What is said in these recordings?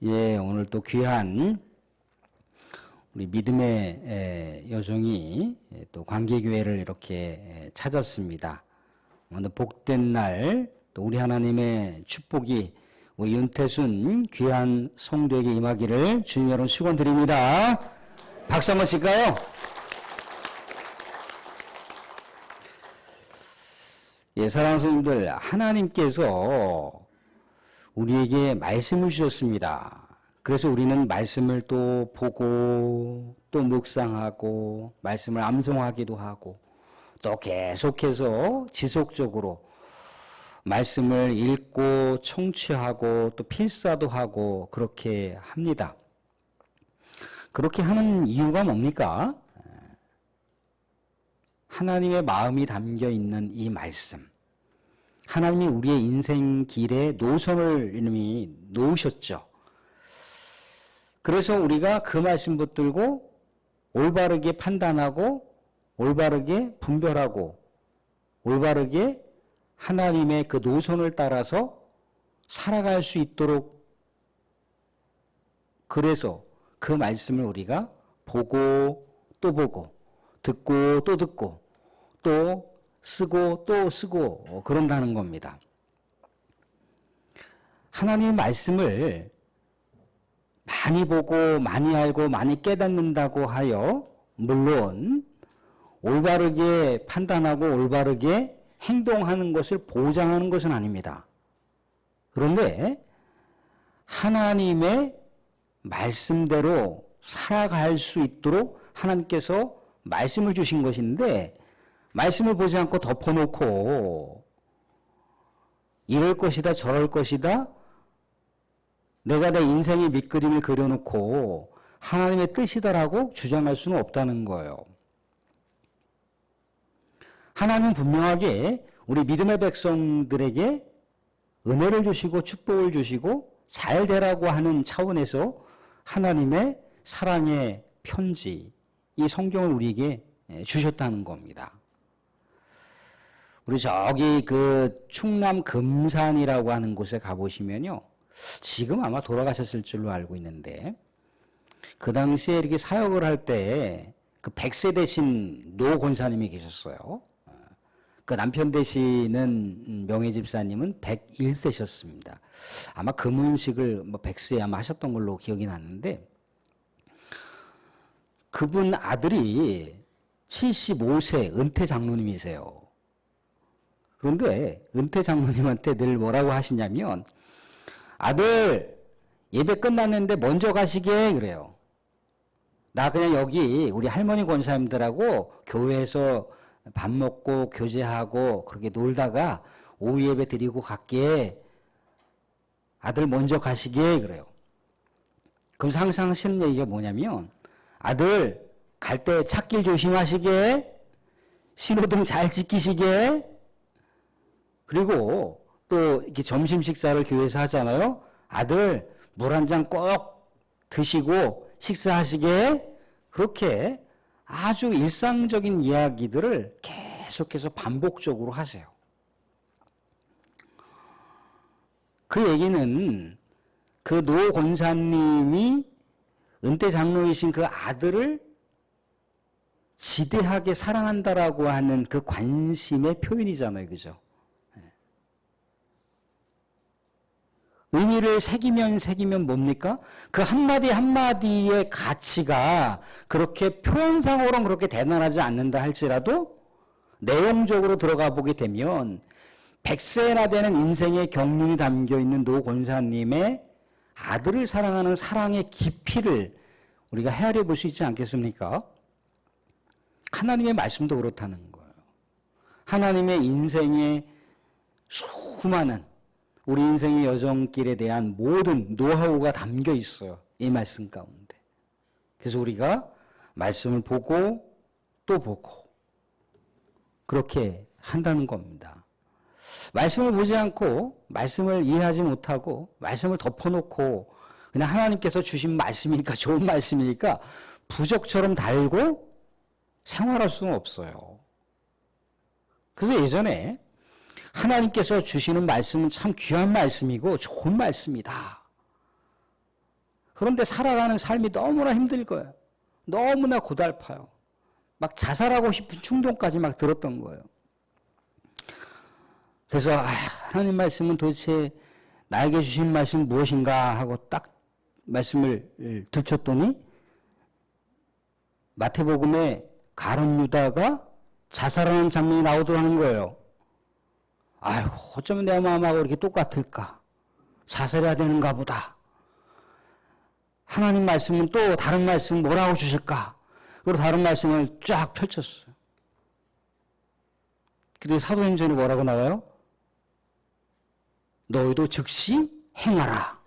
예, 오늘 또 귀한 우리 믿음의 여종이 또 관계교회를 이렇게 찾았습니다. 오늘 복된 날, 또 우리 하나님의 축복이 우리 윤태순 귀한 성도에게 임하기를 주님 여러분 축원드립니다. 박수 한번 칠까요? 예, 사랑하는 성도들, 하나님께서 우리에게 말씀을 주셨습니다. 그래서 우리는 말씀을 또 보고 또 묵상하고 말씀을 암송하기도 하고 또 계속해서 지속적으로 말씀을 읽고 청취하고 또 필사도 하고 그렇게 합니다. 그렇게 하는 이유가 뭡니까? 하나님의 마음이 담겨 있는 이 말씀, 하나님이 우리의 인생 길에 노선을 이미 놓으셨죠. 그래서 우리가 그 말씀 붙들고 올바르게 판단하고 올바르게 분별하고 올바르게 하나님의 그 노선을 따라서 살아갈 수 있도록, 그래서 그 말씀을 우리가 보고 또 보고 듣고 또 듣고 또 쓰고 또 쓰고 그런다는 겁니다. 하나님의 말씀을 많이 보고 많이 알고 많이 깨닫는다고 하여 물론 올바르게 판단하고 올바르게 행동하는 것을 보장하는 것은 아닙니다. 그런데 하나님의 말씀대로 살아갈 수 있도록 하나님께서 말씀을 주신 것인데, 말씀을 보지 않고 덮어놓고 이럴 것이다 저럴 것이다 내가 내 인생의 밑그림을 그려놓고 하나님의 뜻이다라고 주장할 수는 없다는 거예요. 하나님은 분명하게 우리 믿음의 백성들에게 은혜를 주시고 축복을 주시고 잘 되라고 하는 차원에서 하나님의 사랑의 편지, 이 성경을 우리에게 주셨다는 겁니다. 우리 저기 그 충남 금산이라고 하는 곳에 가보시면요, 지금 아마 돌아가셨을 줄로 알고 있는데 그 당시에 이렇게 사역을 할 때 그 100세 되신 노 권사님이 계셨어요. 그 남편 되시는 명예 집사님은 101세셨습니다. 아마 금은식을 뭐 100세 아마 하셨던 걸로 기억이 났는데, 그분 아들이 75세 은퇴 장로님이세요. 그런데 은퇴 장로님한테 늘 뭐라고 하시냐면, 아들 예배 끝났는데 먼저 가시게 그래요. 나 그냥 여기 우리 할머니 권사님들하고 교회에서 밥 먹고 교제하고 그렇게 놀다가 오후 예배 드리고 갈게. 아들 먼저 가시게 그래요. 그래서 항상 하시는 얘기가 뭐냐면, 아들 갈 때 찻길 조심하시게, 신호등 잘 지키시게, 그리고 또 이렇게 점심 식사를 교회에서 하잖아요. 아들 물 한 잔 꼭 드시고 식사하시게. 그렇게 아주 일상적인 이야기들을 계속해서 반복적으로 하세요. 그 얘기는 그 노 권사님이 은퇴 장로이신 그 아들을 지대하게 사랑한다라고 하는 그 관심의 표현이잖아요. 그죠? 의미를 새기면 뭡니까? 그 한마디 한마디의 가치가 그렇게 표현상으로는 그렇게 대단하지 않는다 할지라도 내용적으로 들어가 보게 되면 100세나 되는 인생의 경륜이 담겨 있는 노 권사님의 아들을 사랑하는 사랑의 깊이를 우리가 헤아려 볼 수 있지 않겠습니까? 하나님의 말씀도 그렇다는 거예요. 하나님의 인생의 수많은 우리 인생의 여정길에 대한 모든 노하우가 담겨 있어요. 이 말씀 가운데. 그래서 우리가 말씀을 보고 또 보고 그렇게 한다는 겁니다. 말씀을 보지 않고 말씀을 이해하지 못하고 말씀을 덮어놓고 그냥 하나님께서 주신 말씀이니까 좋은 말씀이니까 부적처럼 달고 생활할 수는 없어요. 그래서 예전에 하나님께서 주시는 말씀은 참 귀한 말씀이고 좋은 말씀이다. 그런데 살아가는 삶이 너무나 힘들 거예요. 너무나 고달파요. 막 자살하고 싶은 충동까지 막 들었던 거예요. 그래서 하나님 말씀은 도대체 나에게 주신 말씀은 무엇인가 하고 딱 말씀을 들췄더니 마태복음에 가룟 유다가 자살하는 장면이 나오더라는 거예요. 아이고, 어쩌면 내 마음하고 이렇게 똑같을까? 자살해야 되는가 보다. 하나님 말씀은 또 다른 말씀 뭐라고 주실까? 그리고 다른 말씀을 쫙 펼쳤어요. 그래서 사도행전에 뭐라고 나와요? 너희도 즉시 행하라.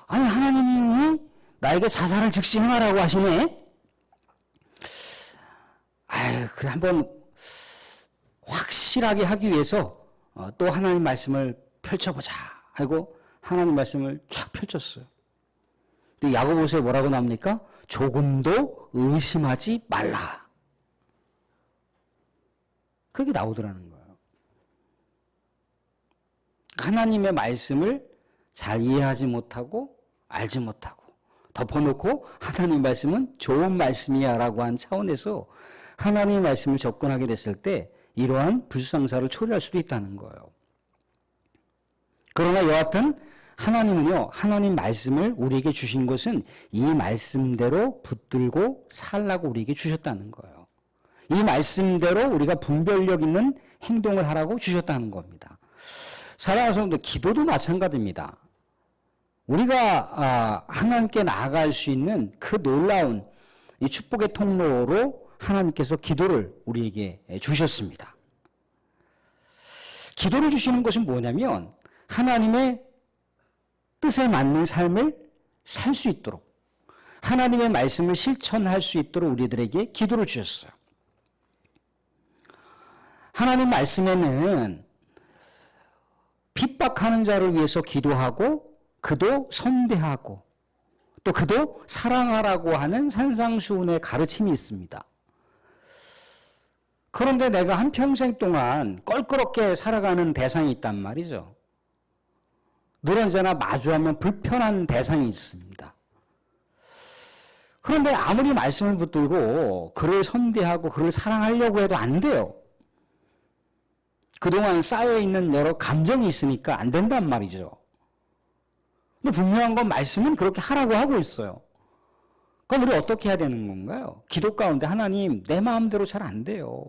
아니, 하나님이 나에게 자살을 즉시 행하라고 하시네? 아유, 그래, 한번 확실하게 하기 위해서 또 하나님 말씀을 펼쳐보자 하고 하나님 말씀을 쫙 펼쳤어요. 근데 야고보서에 뭐라고 나옵니까? 조금도 의심하지 말라. 그게 나오더라는 거예요. 하나님의 말씀을 잘 이해하지 못하고 알지 못하고 덮어놓고 하나님 말씀은 좋은 말씀이야 라고 한 차원에서 하나님의 말씀을 접근하게 됐을 때 이러한 불상사를 초래할 수도 있다는 거예요. 그러나 여하튼 하나님은요, 하나님 말씀을 우리에게 주신 것은 이 말씀대로 붙들고 살라고 우리에게 주셨다는 거예요. 이 말씀대로 우리가 분별력 있는 행동을 하라고 주셨다는 겁니다. 사랑하는 성도들, 기도도 마찬가지입니다. 우리가 하나님께 나아갈 수 있는 그 놀라운 이 축복의 통로로 하나님께서 기도를 우리에게 주셨습니다. 기도를 주시는 것은 뭐냐면 하나님의 뜻에 맞는 삶을 살 수 있도록 하나님의 말씀을 실천할 수 있도록 우리들에게 기도를 주셨어요. 하나님 말씀에는 핍박하는 자를 위해서 기도하고 그도 선대하고 또 그도 사랑하라고 하는 산상수훈의 가르침이 있습니다. 그런데 내가 한평생 동안 껄끄럽게 살아가는 대상이 있단 말이죠. 늘 언제나 마주하면 불편한 대상이 있습니다. 그런데 아무리 말씀을 붙들고 그를 선대하고 그를 사랑하려고 해도 안 돼요. 그동안 쌓여있는 여러 감정이 있으니까 안 된단 말이죠. 근데 분명한 건 말씀은 그렇게 하라고 하고 있어요. 그럼 우리 어떻게 해야 되는 건가요? 기도 가운데 하나님 내 마음대로 잘 안 돼요.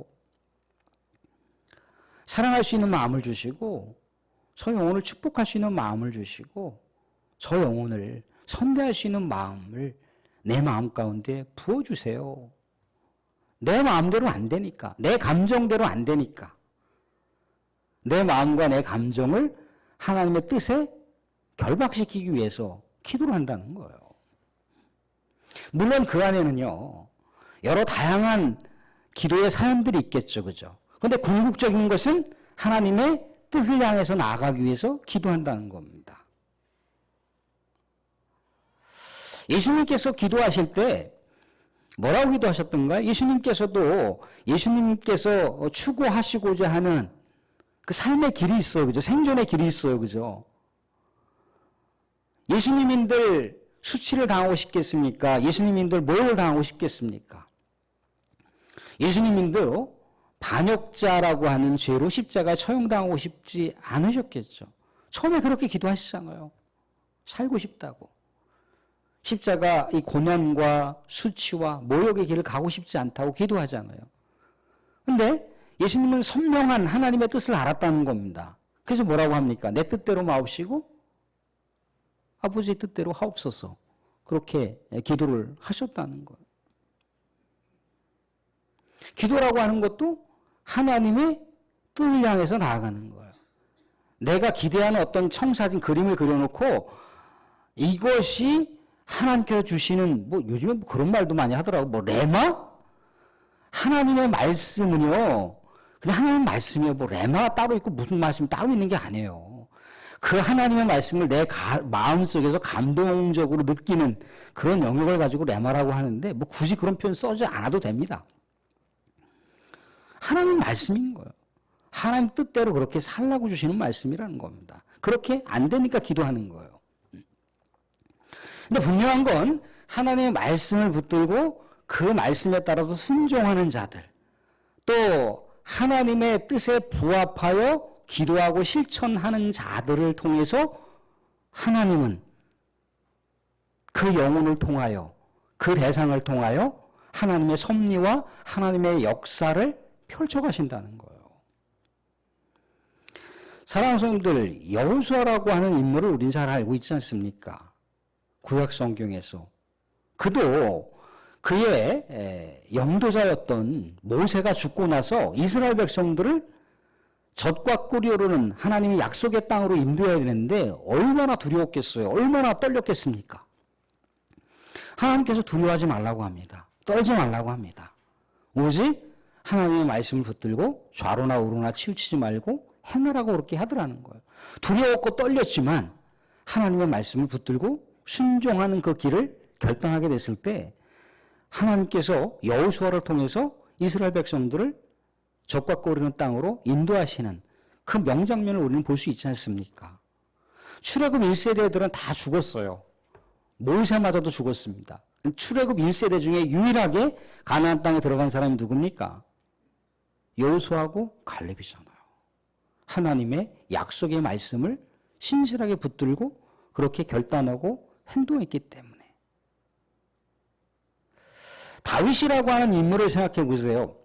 사랑할 수 있는 마음을 주시고 저 영혼을 축복할 수 있는 마음을 주시고 저 영혼을 선대할 수 있는 마음을 내 마음 가운데 부어주세요. 내 마음대로 안 되니까. 내 감정대로 안 되니까. 내 마음과 내 감정을 하나님의 뜻에 결박시키기 위해서 기도를 한다는 거예요. 물론 그 안에는요, 여러 다양한 기도의 사연들이 있겠죠. 그죠? 그런데 궁극적인 것은 하나님의 뜻을 향해서 나아가기 위해서 기도한다는 겁니다. 예수님께서 기도하실 때 뭐라고 기도하셨던가요? 예수님께서 추구하시고자 하는 그 삶의 길이 있어요. 그죠? 생존의 길이 있어요. 그죠? 예수님인들 수치를 당하고 싶겠습니까? 예수님인들 모욕을 당하고 싶겠습니까? 예수님인들 반역자라고 하는 죄로 십자가 처형당하고 싶지 않으셨겠죠. 처음에 그렇게 기도하시잖아요. 살고 싶다고. 십자가 이 고난과 수치와 모욕의 길을 가고 싶지 않다고 기도하잖아요. 그런데 예수님은 선명한 하나님의 뜻을 알았다는 겁니다. 그래서 뭐라고 합니까? 내 뜻대로 마옵시고 아버지의 뜻대로 하옵소서. 그렇게 기도를 하셨다는 거예요. 기도라고 하는 것도 하나님의 뜻을 향해서 나아가는 거예요. 내가 기대하는 어떤 청사진 그림을 그려놓고 이것이 하나님께서 주시는 요즘에 그런 말도 많이 하더라고. 레마? 하나님의 말씀은요. 그냥 하나님 말씀이에요. 레마가 따로 있고 무슨 말씀이 따로 있는 게 아니에요. 그 하나님의 말씀을 내 마음속에서 감동적으로 느끼는 그런 영역을 가지고 레마라고 하는데 굳이 그런 표현 써지 않아도 됩니다. 하나님 말씀인 거예요. 하나님 뜻대로 그렇게 살라고 주시는 말씀이라는 겁니다. 그렇게 안 되니까 기도하는 거예요. 근데 분명한 건 하나님의 말씀을 붙들고 그 말씀에 따라서 순종하는 자들, 또 하나님의 뜻에 부합하여 기도하고 실천하는 자들을 통해서 하나님은 그 영혼을 통하여, 그 대상을 통하여 하나님의 섭리와 하나님의 역사를 펼쳐가신다는 거예요. 사랑하는 성도들, 여호수아라고 하는 인물을 우린 잘 알고 있지 않습니까? 구약 성경에서. 그도 그의 영도자였던 모세가 죽고 나서 이스라엘 백성들을 젖과 꿀이 오르는 하나님의 약속의 땅으로 인도해야 되는데 얼마나 두려웠겠어요? 얼마나 떨렸겠습니까? 하나님께서 두려워하지 말라고 합니다. 떨지 말라고 합니다. 오직 하나님의 말씀을 붙들고 좌로나 우로나 치우치지 말고 행하라고 그렇게 하더라는 거예요. 두려웠고 떨렸지만 하나님의 말씀을 붙들고 순종하는 그 길을 결단하게 됐을 때 하나님께서 여호수아를 통해서 이스라엘 백성들을 젖과 꿀이는 땅으로 인도하시는 그 명장면을 우리는 볼 수 있지 않습니까? 출애굽 1세대들은 다 죽었어요. 모세마저도 죽었습니다. 출애굽 1세대 중에 유일하게 가나안 땅에 들어간 사람이 누굽니까? 여호수아하고 갈렙이잖아요. 하나님의 약속의 말씀을 신실하게 붙들고 그렇게 결단하고 행동했기 때문에. 다윗이라고 하는 인물을 생각해 보세요.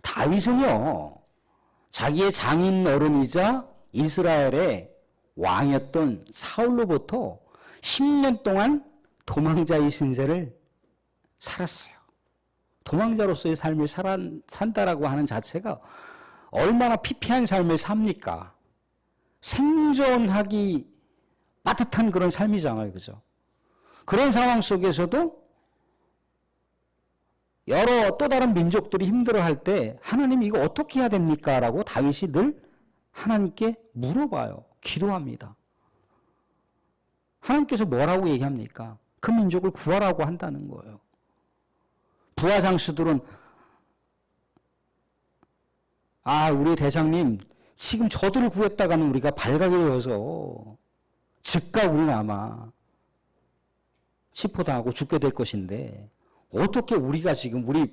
다윗은요, 자기의 장인 어른이자 이스라엘의 왕이었던 사울로부터 10년 동안 도망자의 신세를 살았어요. 도망자로서의 삶을 산다라고 하는 자체가 얼마나 피폐한 삶을 삽니까? 생존하기 빠듯한 그런 삶이잖아요. 그죠? 그런 상황 속에서도 여러 또 다른 민족들이 힘들어할 때 하나님 이거 어떻게 해야 됩니까? 라고 다윗이 늘 하나님께 물어봐요. 기도합니다. 하나님께서 뭐라고 얘기합니까? 그 민족을 구하라고 한다는 거예요. 부하 장수들은 우리 대장님 지금 저들을 구했다가는 우리가 발각이 되어서 즉각 우리는 아마 치포당하고 죽게 될 것인데 어떻게 우리가 지금 우리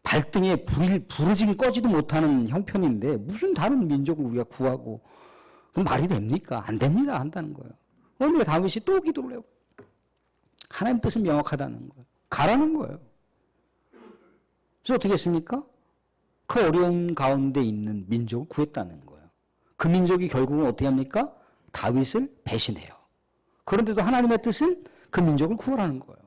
발등에 불을 지금 꺼지도 못하는 형편인데 무슨 다른 민족을 우리가 구하고 그럼 말이 됩니까? 안 됩니다. 한다는 거예요. 그런데 다윗이 또 기도를 해요. 하나님 뜻은 명확하다는 거예요. 가라는 거예요. 그래서 어떻게 했습니까? 그 어려운 가운데 있는 민족을 구했다는 거예요. 그 민족이 결국은 어떻게 합니까? 다윗을 배신해요. 그런데도 하나님의 뜻은 그 민족을 구하라는 거예요.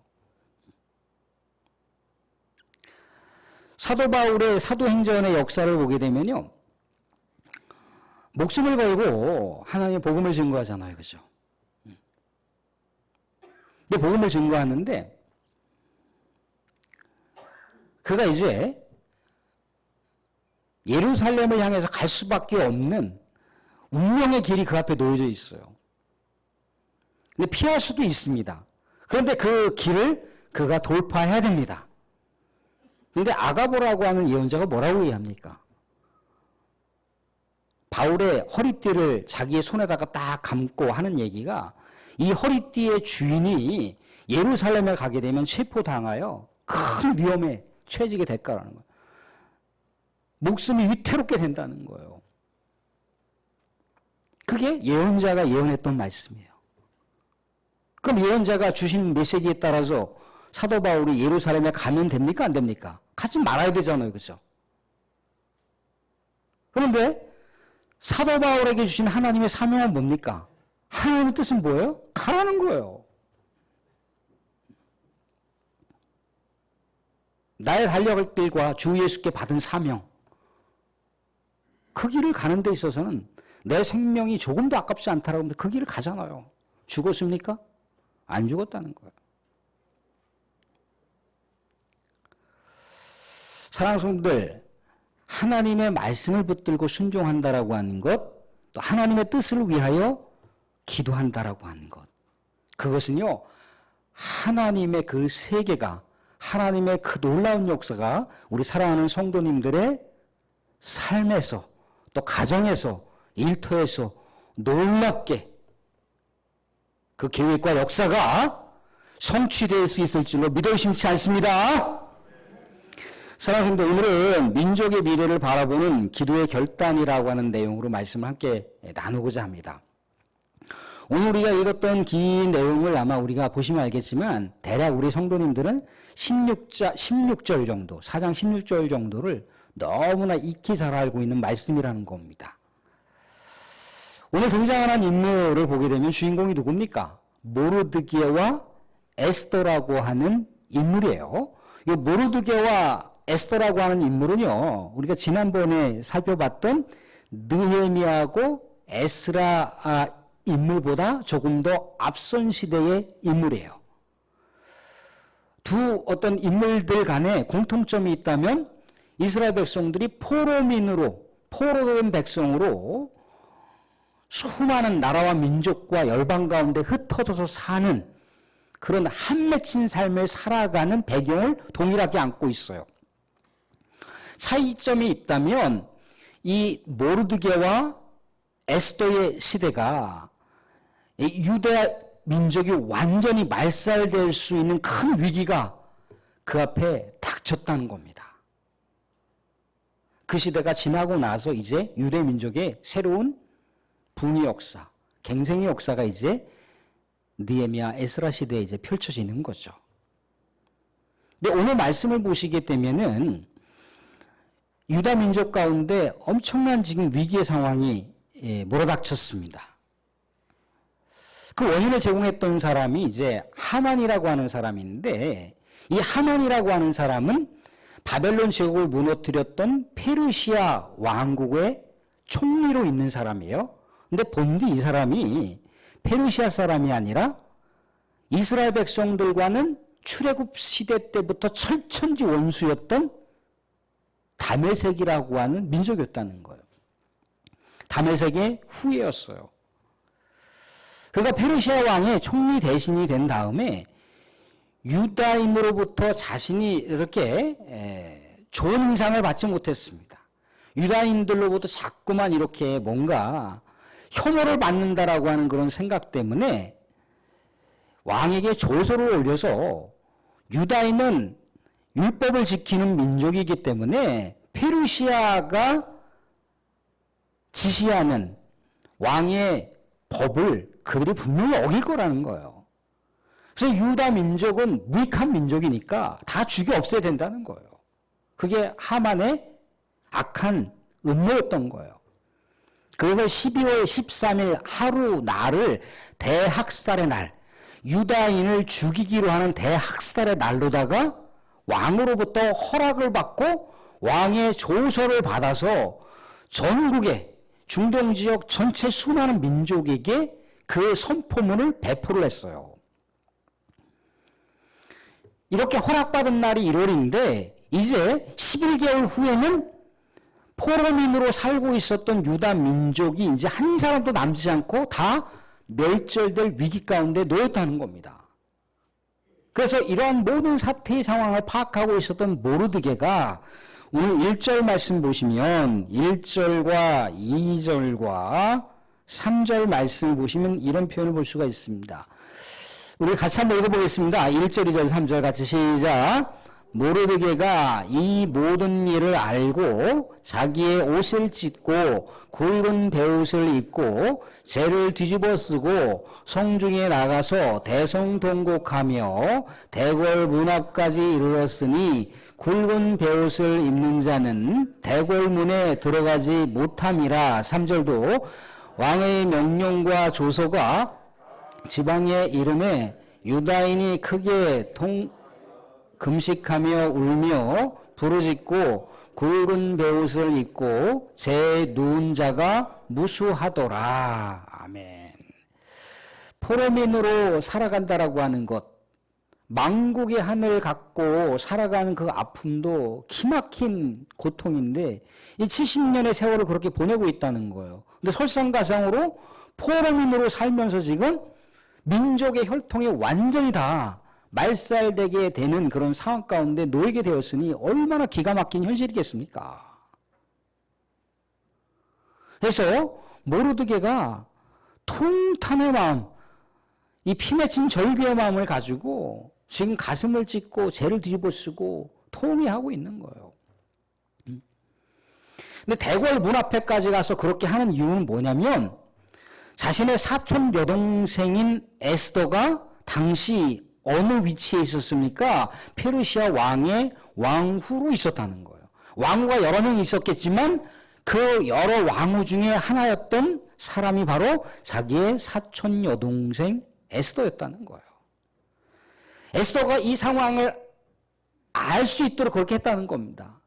사도 바울의 사도행전의 역사를 보게 되면요. 목숨을 걸고 하나님의 복음을 증거하잖아요. 그죠? 근데 복음을 증거하는데 그가 이제 예루살렘을 향해서 갈 수밖에 없는 운명의 길이 그 앞에 놓여져 있어요. 근데 피할 수도 있습니다. 그런데 그 길을 그가 돌파해야 됩니다. 그런데 아가보라고 하는 예언자가 뭐라고 얘기합니까? 바울의 허리띠를 자기의 손에다가 딱 감고 하는 얘기가 이 허리띠의 주인이 예루살렘에 가게 되면 체포당하여 큰 위험에 처해지게 될 거라는 거예요. 목숨이 위태롭게 된다는 거예요. 그게 예언자가 예언했던 말씀이에요. 그럼 예언자가 주신 메시지에 따라서 사도 바울이 예루살렘에 가면 됩니까? 안 됩니까? 가지 말아야 되잖아요. 그죠? 그런데 사도 바울에게 주신 하나님의 사명은 뭡니까? 하나님의 뜻은 뭐예요? 가라는 거예요. 나의 달려갈 길과 주 예수께 받은 사명, 그 길을 가는 데 있어서는 내 생명이 조금도 아깝지 않다라고 하는데 그 길을 가잖아요. 죽었습니까? 안 죽었다는 거예요. 사랑하는 성도들, 하나님의 말씀을 붙들고 순종한다라고 하는 것, 또 하나님의 뜻을 위하여 기도한다라고 하는 것, 그것은요 하나님의 그 세계가, 하나님의 그 놀라운 역사가 우리 사랑하는 성도님들의 삶에서 또 가정에서 일터에서 놀랍게 그 계획과 역사가 성취될 수 있을 줄로 믿어 의심치 않습니다. 사랑하는 성도, 오늘은 민족의 미래를 바라보는 기도의 결단이라고 하는 내용으로 말씀을 함께 나누고자 합니다. 오늘 우리가 읽었던 긴 내용을 아마 우리가 보시면 알겠지만 대략 우리 성도님들은 16절 정도, 4장 16절 정도를 너무나 익히 잘 알고 있는 말씀이라는 겁니다. 오늘 등장하는 인물을 보게 되면 주인공이 누굽니까? 모르드게와 에스더라고 하는 인물이에요. 이 모르드게와 에스더라고 하는 인물은요, 우리가 지난번에 살펴봤던 느헤미야하고 에스라 인물보다 조금 더 앞선 시대의 인물이에요. 두 어떤 인물들 간에 공통점이 있다면 이스라엘 백성들이 포로된 백성으로 수많은 나라와 민족과 열방 가운데 흩어져서 사는 그런 한 맺힌 삶을 살아가는 배경을 동일하게 안고 있어요. 차이점이 있다면 이 모르드게와 에스더의 시대가 유대 민족이 완전히 말살될 수 있는 큰 위기가 그 앞에 닥쳤다는 겁니다. 그 시대가 지나고 나서 이제 유대 민족의 새로운 분의 역사, 갱생의 역사가 이제 느헤미야, 에스라 시대에 이제 펼쳐지는 거죠. 근데 오늘 말씀을 보시게 되면은 유다 민족 가운데 엄청난 지금 위기의 상황이 몰아닥쳤습니다. 그 원인을 제공했던 사람이 이제 하만이라고 하는 사람인데, 이 하만이라고 하는 사람은 바벨론 제국을 무너뜨렸던 페르시아 왕국의 총리로 있는 사람이에요. 근데 본디 이 사람이 페르시아 사람이 아니라 이스라엘 백성들과는 출애굽 시대 때부터 철천지 원수였던 다메섹이라고 하는 민족이었다는 거예요. 다메섹의 후예였어요. 그가 페르시아 왕의 총리 대신이 된 다음에 유다인으로부터 자신이 이렇게 좋은 인상을 받지 못했습니다. 유다인들로부터 자꾸만 이렇게 뭔가 혐오를 받는다라고 하는 그런 생각 때문에 왕에게 조서를 올려서 유다인은 율법을 지키는 민족이기 때문에 페르시아가 지시하는 왕의 법을 그들이 분명히 어길 거라는 거예요. 그래서 유다 민족은 무익한 민족이니까 다 죽여 없애야 된다는 거예요. 그게 하만의 악한 음모였던 거예요. 그래서 12월 13일 하루 날을 대학살의 날, 유다인을 죽이기로 하는 대학살의 날로다가 왕으로부터 허락을 받고 왕의 조서를 받아서 전국의 중동 지역 전체 수많은 민족에게 그 선포문을 배포를 했어요. 이렇게 허락받은 날이 1월인데 이제 11개월 후에는 포로민으로 살고 있었던 유다 민족이 이제 한 사람도 남지 않고 다 멸절될 위기 가운데 놓였다는 겁니다. 그래서 이러한 모든 사태의 상황을 파악하고 있었던 모르드게가 오늘 1절 말씀 보시면 1절과 2절과 3절 말씀을 보시면 이런 표현을 볼 수가 있습니다. 우리 같이 한번 읽어보겠습니다. 1절, 2절, 3절 같이 시작. 모르드게가 이 모든 일을 알고 자기의 옷을 찢고 굵은 베옷을 입고 재를 뒤집어 쓰고 성중에 나가서 대성통곡하며 대궐 문 앞까지 이르렀으니 굵은 베옷을 입는 자는 대궐 문에 들어가지 못함이라. 3절도 왕의 명령과 조서가 지방에 이름에 유다인이 크게 금식하며 울며 부르짖고 굵은 베옷을 입고 제 누운 자가 무수하더라. 아멘. 포로민으로 살아간다라고 하는 것, 망국의 하늘 갖고 살아가는 그 아픔도 기막힌 고통인데 이 70년의 세월을 그렇게 보내고 있다는 거예요. 근데 설상가상으로 포로민으로 살면서 지금 민족의 혈통이 완전히 다 말살되게 되는 그런 상황 가운데 놓이게 되었으니 얼마나 기가 막힌 현실이겠습니까? 그래서 모르드게가 통탄의 마음, 이 피맺힌 절규의 마음을 가지고 지금 가슴을 찢고 죄를 뒤집어 쓰고 통회하고 있는 거예요. 근데 대궐 문 앞에까지 가서 그렇게 하는 이유는 뭐냐면 자신의 사촌 여동생인 에스더가 당시 어느 위치에 있었습니까? 페르시아 왕의 왕후로 있었다는 거예요. 왕후가 여러 명 있었겠지만 그 여러 왕후 중에 하나였던 사람이 바로 자기의 사촌 여동생 에스더였다는 거예요. 에스더가 이 상황을 알 수 있도록 그렇게 했다는 겁니다.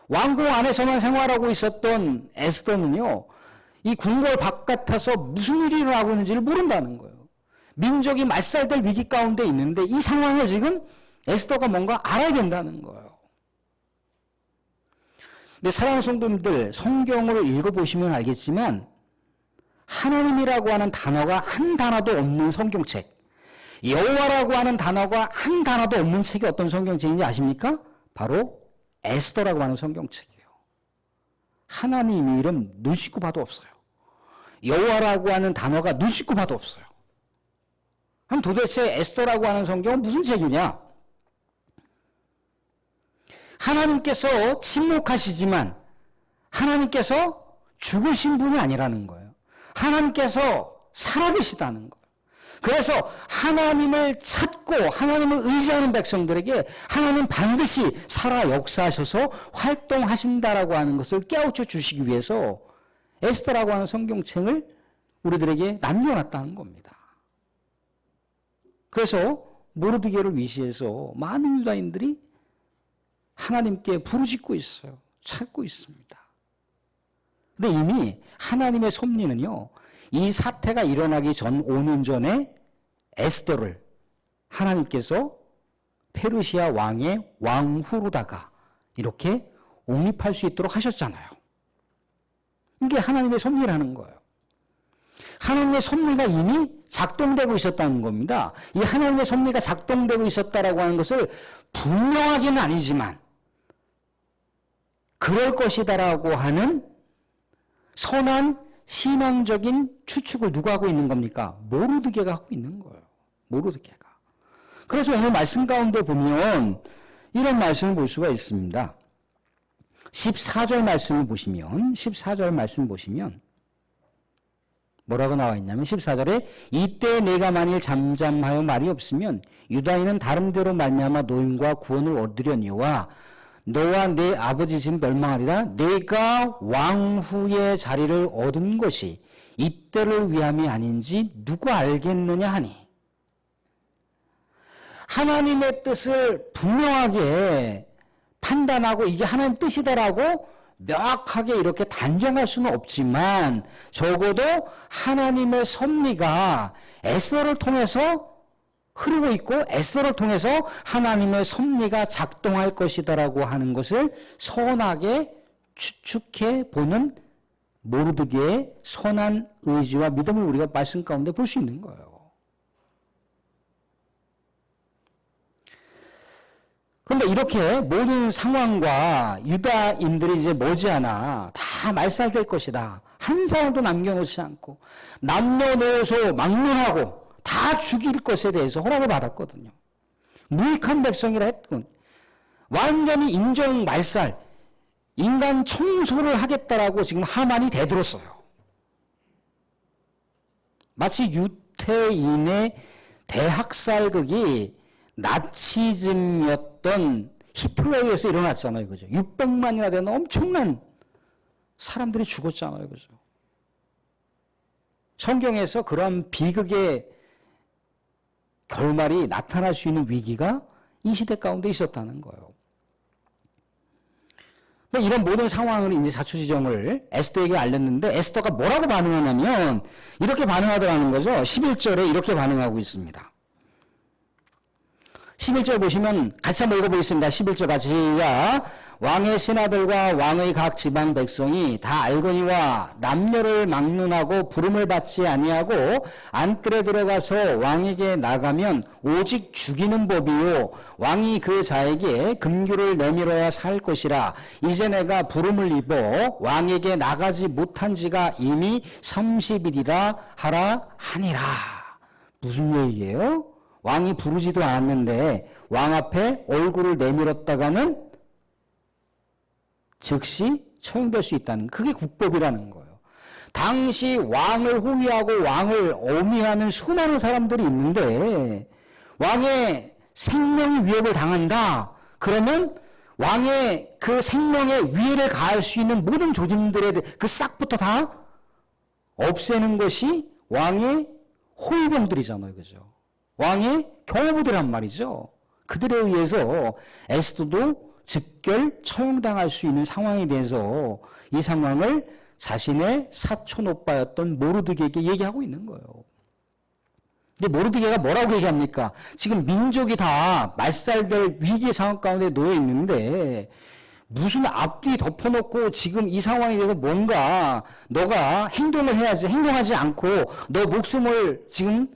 왕궁 안에서만 생활하고 있었던 에스더는요, 이 궁궐 바깥에서 무슨 일이 일어나고 있는지를 모른다는 거예요. 민족이 말살될 위기 가운데 있는데 이 상황을 지금 에스더가 뭔가 알아야 된다는 거예요. 근데 사랑하는 성도님들, 성경을 읽어보시면 알겠지만 하나님이라고 하는 단어가 한 단어도 없는 성경책, 여호와라고 하는 단어가 한 단어도 없는 책이 어떤 성경책인지 아십니까? 바로 에스더라고 하는 성경책이에요. 하나님 이름 눈 씻고 봐도 없어요. 여호와라고 하는 단어가 눈 씻고 봐도 없어요. 그럼 도대체 에스더라고 하는 성경은 무슨 책이냐? 하나님께서 침묵하시지만 하나님께서 죽으신 분이 아니라는 거예요. 하나님께서 살아계시다는 거예요. 그래서 하나님을 찾고 하나님을 의지하는 백성들에게 하나님 반드시 살아 역사하셔서 활동하신다라고 하는 것을 깨우쳐 주시기 위해서 에스더라고 하는 성경책을 우리들에게 남겨놨다는 겁니다. 그래서 모르드게를 위시해서 많은 유다인들이 하나님께 부르짖고 있어요. 찾고 있습니다. 근데 이미 하나님의 섭리는요, 이 사태가 일어나기 전 5년 전에 에스더를 하나님께서 페르시아 왕의 왕후로다가 이렇게 옹립할 수 있도록 하셨잖아요. 이게 하나님의 섭리라는 거예요. 하나님의 섭리가 이미 작동되고 있었다는 겁니다. 이 하나님의 섭리가 작동되고 있었다라고 하는 것을 분명하게는 아니지만 그럴 것이다라고 하는 선한 신앙적인 추측을 누가 하고 있는 겁니까? 모르드게가 하고 있는 거예요. 모르드게가. 그래서 오늘 말씀 가운데 보면 이런 말씀을 볼 수가 있습니다. 14절 말씀을 보시면 14절 말씀 보시면 뭐라고 나와 있냐면 14절에 이때 내가 만일 잠잠하여 말이 없으면 유다인은 다른 데로 말미암아 노임과 구원을 얻으려니와 너와 내 아버지 집 멸망하리라. 내가 왕후의 자리를 얻은 것이 이때를 위함이 아닌지 누가 알겠느냐 하니. 하나님의 뜻을 분명하게 판단하고 이게 하나님 뜻이다라고 명확하게 이렇게 단정할 수는 없지만 적어도 하나님의 섭리가 에스더를 통해서 흐르고 있고 에스더를 통해서 하나님의 섭리가 작동할 것이다라고 하는 것을 선하게 추측해 보는 모르드게의 선한 의지와 믿음을 우리가 말씀 가운데 볼 수 있는 거예요. 그런데 이렇게 모든 상황과 유다인들이 이제 머지않아 다 말살될 것이다. 한 사람도 남겨놓지 않고 남녀노소 막론하고 다 죽일 것에 대해서 허락을 받았거든요. 무익한 백성이라 했군. 완전히 인종 말살, 인간 청소를 하겠다라고 지금 하만이 대들었어요. 마치 유태인의 대학살극이 나치즘이었던 히틀러에 의해서 일어났잖아요. 그죠? 600만이나 되는 엄청난 사람들이 죽었잖아요. 그죠? 성경에서 그런 비극의 결말이 나타날 수 있는 위기가 이 시대 가운데 있었다는 거예요. 이런 모든 상황을 이제 자초지종을 에스더에게 알렸는데 에스더가 뭐라고 반응하냐면 이렇게 반응하더라는 거죠. 11절에 이렇게 반응하고 있습니다. 11절 보시면 같이 한번 읽어보겠습니다. 11절 같이 시작. 왕의 신하들과 왕의 각 지방 백성이 다 알거니와 남녀를 막론하고 부름을 받지 아니하고 안뜰에 들어가서 왕에게 나가면 오직 죽이는 법이요 왕이 그 자에게 금규를 내밀어야 살 것이라. 이제 내가 부름을 입어 왕에게 나가지 못한 지가 이미 30일이라 하라 하니라. 무슨 얘기예요? 왕이 부르지도 않았는데 왕 앞에 얼굴을 내밀었다가는 즉시 처형될 수 있다는, 그게 국법이라는 거예요. 당시 왕을 호위하고 왕을 엄위하는 수많은 사람들이 있는데 왕의 생명이 위협을 당한다. 그러면 왕의 그 생명에 위해를 가할 수 있는 모든 조짐들의 그 싹부터 다 없애는 것이 왕의 호위병들이잖아요. 그죠? 왕의 경호부들란 말이죠. 그들에 의해서 에스더도 즉결 처형당할 수 있는 상황이 돼서 이 상황을 자신의 사촌 오빠였던 모르드게에게 얘기하고 있는 거예요. 근데 모르드게가 뭐라고 얘기합니까? 지금 민족이 다 말살될 위기 상황 가운데 놓여 있는데 무슨 앞뒤 덮어놓고 지금 이 상황에 대해서 뭔가 너가 행동을 해야지, 행동하지 않고 너 목숨을 지금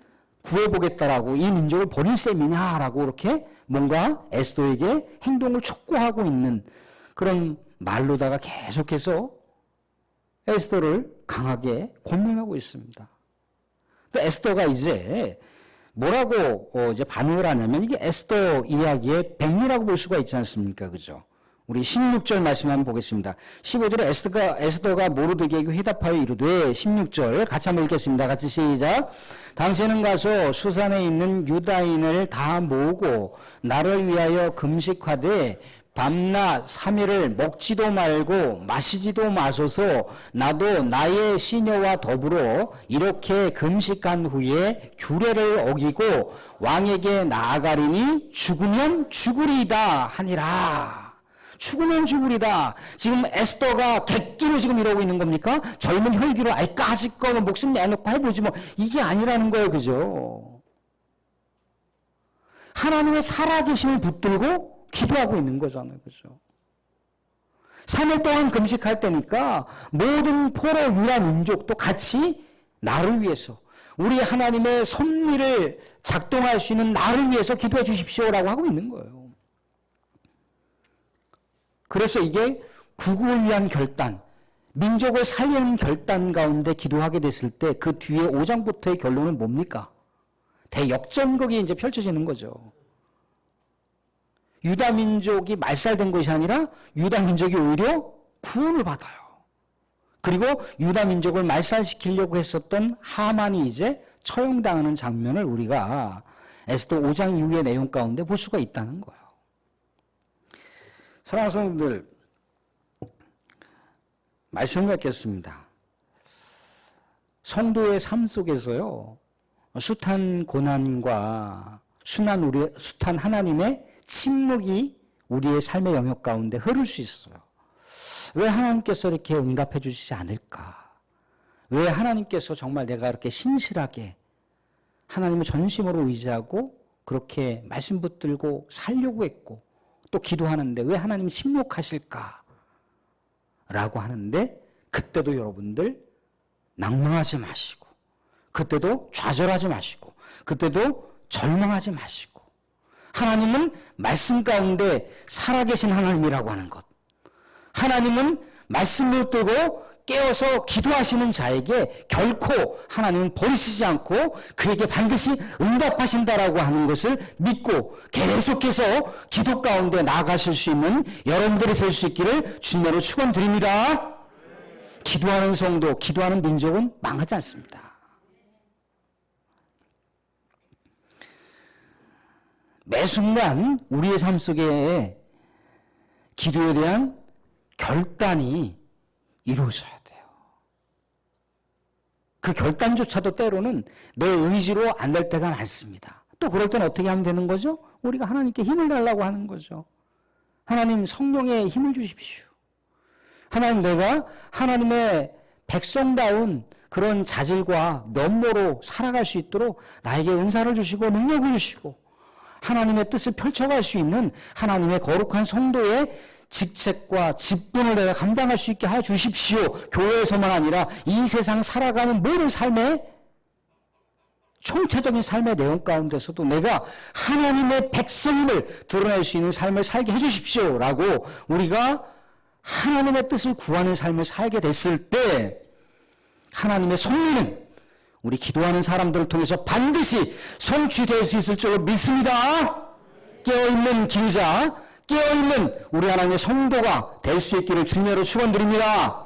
구해보겠다라고 이 민족을 버릴 셈이냐라고 이렇게 뭔가 에스더에게 행동을 촉구하고 있는 그런 말로다가 계속해서 에스더를 강하게 권면하고 있습니다. 또 에스더가 이제 뭐라고 이제 반응을 하냐면 이게 에스더 이야기의 백미라고 볼 수가 있지 않습니까? 그죠? 우리 16절 말씀 한번 보겠습니다. 15절에 에스더가 모르드게에게 회답하여 이르되 16절 같이 한번 읽겠습니다. 같이 시작. 당신은 가서 수산에 있는 유다인을 다 모으고 나를 위하여 금식하되 밤낮 3일을 먹지도 말고 마시지도 마소서 나도 나의 시녀와 더불어 이렇게 금식한 후에 규례를 어기고 왕에게 나아가리니 죽으면 죽으리이다 하니라. 죽으면 죽으리다. 지금 에스더가 객기로 지금 이러고 있는 겁니까? 젊은 혈기로 아이 까짓 거면 목숨 내놓고 해보지 뭐 이게 아니라는 거예요. 그죠? 하나님의 살아계심을 붙들고 기도하고 있는 거잖아요. 그죠? 3일 동안 금식할 때니까 모든 포로 유라 민족도 같이 나를 위해서 우리 하나님의 섭리를 작동할 수 있는 나를 위해서 기도해 주십시오라고 하고 있는 거예요. 그래서 이게 구국을 위한 결단, 민족을 살리는 결단 가운데 기도하게 됐을 때 그 뒤에 5장부터의 결론은 뭡니까? 대역전극이 이제 펼쳐지는 거죠. 유다 민족이 말살된 것이 아니라 유다 민족이 오히려 구원을 받아요. 그리고 유다 민족을 말살시키려고 했었던 하만이 이제 처형당하는 장면을 우리가 에스더 5장 이후의 내용 가운데 볼 수가 있다는 거예요. 사랑하는 성도들, 말씀을 맺겠습니다. 성도의 삶 속에서요, 숱한 고난과 숱한 하나님의 침묵이 우리의 삶의 영역 가운데 흐를 수 있어요. 왜 하나님께서 이렇게 응답해 주시지 않을까? 왜 하나님께서 정말 내가 이렇게 신실하게 하나님을 전심으로 의지하고 그렇게 말씀 붙들고 살려고 했고 또 기도하는데 왜 하나님이 침묵하실까? 라고 하는데 그때도 여러분들 낭망하지 마시고 그때도 좌절하지 마시고 그때도 절망하지 마시고 하나님은 말씀 가운데 살아계신 하나님이라고 하는 것, 하나님은 말씀을 뜨고 깨어서 기도하시는 자에게 결코 하나님은 버리시지 않고 그에게 반드시 응답하신다라고 하는 것을 믿고 계속해서 기도 가운데 나아가실 수 있는 여러분들이 될 수 있기를 주님으로 축원드립니다. 기도하는 성도, 기도하는 민족은 망하지 않습니다. 매 순간 우리의 삶 속에 기도에 대한 결단이 이루어져야 돼요. 그 결단조차도 때로는 내 의지로 안 될 때가 많습니다. 또 그럴 때는 어떻게 하면 되는 거죠? 우리가 하나님께 힘을 달라고 하는 거죠. 하나님 성령의 힘을 주십시오. 하나님 내가 하나님의 백성다운 그런 자질과 면모로 살아갈 수 있도록 나에게 은사를 주시고 능력을 주시고 하나님의 뜻을 펼쳐갈 수 있는 하나님의 거룩한 성도의 직책과 직분을 내가 감당할 수 있게 해 주십시오. 교회에서만 아니라 이 세상 살아가는 모든 삶의 총체적인 삶의 내용 가운데서도 내가 하나님의 백성임을 드러낼 수 있는 삶을 살게 해 주십시오. 라고 우리가 하나님의 뜻을 구하는 삶을 살게 됐을 때 하나님의 섭리는 우리 기도하는 사람들을 통해서 반드시 성취될 수 있을 줄로 믿습니다. 깨어있는 기자, 깨어있는 우리 하나님의 성도가 될 수 있기를 주님으로 축원드립니다.